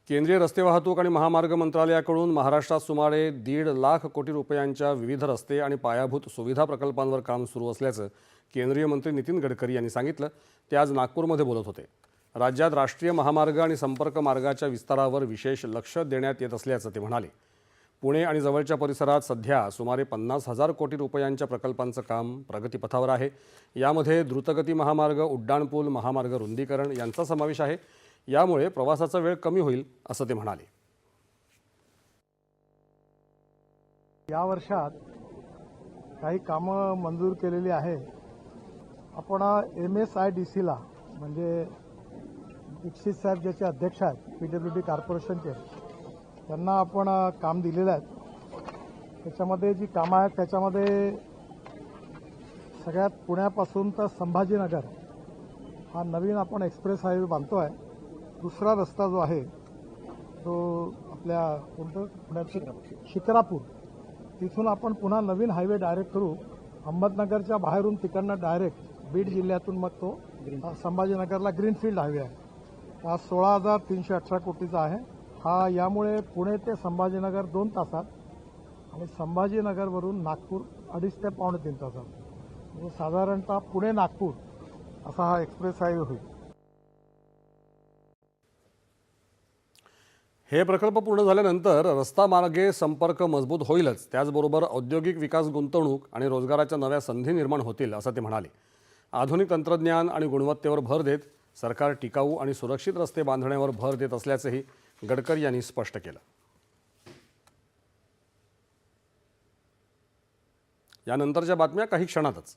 केंद्रीय रस्ते वाहतूक आणि महामार्ग मंत्रालयाकडून महाराष्ट्रात सुमारे 1.5 लाख कोटी रुपयांच्या विविध रस्ते आणि पायाभूत सुविधा प्रकल्पांवर काम सुरू असल्याचं केंद्रीय मंत्री नितीन गडकरी यांनी सांगितलं। ते आज नागपूरमध्ये बोलत होते। राज्यात राष्ट्रीय महामार्ग आणि संपर्क मार्गाच्या विस्तारावर विशेष लक्ष देण्यात येत असल्याचं ते म्हणाले। पुणे आणि जवळच्या परिसरात सध्या सुमारे 50,000 कोटी रुपयांच्या प्रकल्पांचं काम प्रगतीपथावर आहे। यामध्ये द्रुतगती महामार्ग, उड्डाणपूल, महामार्ग रुंदीकरण यांचा समावेश आहे। यामुळे प्रवासाचा वेळ कमी होईल असं ते म्हणाले। या वर्षात काही कामं मंजूर केलेली आहे। आपण MSIDC ला म्हणजे दीक्षित साहेब ज्याचे अध्यक्ष आहेत PWD कॉर्पोरेशनचे, त्यांना आपण काम दिलेलं आहे। त्याच्यामध्ये जी कामं आहेत त्याच्यामध्ये सगळ्यात पुण्यापासून तर संभाजीनगर हा नवीन आपण एक्सप्रेस हायवे बांधतोय। दुसरा रस्ता जो आहे तो आपल्या कोणतं पुण्याचं शिक्रापूर, तिथून आपण पुन्हा नवीन हायवे डायरेक्ट करू। अहमदनगरच्या बाहेरून तिकडनं डायरेक्ट बीड जिल्ह्यातून मग तो संभाजीनगरला ग्रीनफील्ड हायवे आहे। हा 16,318 कोटीचा आहे। हा यामुळे पुणे ते संभाजीनगर 2 तासात आणि संभाजीनगरवरून नागपूर 2.5 ते पावणे 3 तासात, म्हणजे साधारणतः पुणे नागपूर असा हा एक्सप्रेस हायवे होईल। हे प्रकल्प पूर्ण झाल्यानंतर रस्ता मार्गे संपर्क मजबूत होईलच, त्याचबरोबर औद्योगिक विकास, गुंतवणूक आणि रोजगाराच्या नव्या संधी निर्माण होतील असं ते म्हणाले। आधुनिक तंत्रज्ञान आणि गुणवत्तेवर भर देत सरकार टिकाऊ आणि सुरक्षित रस्ते बांधण्यावर भर देत असल्याचंही गडकरी यांनी स्पष्ट केलं। यानंतरच्या बातम्या काही क्षणातच।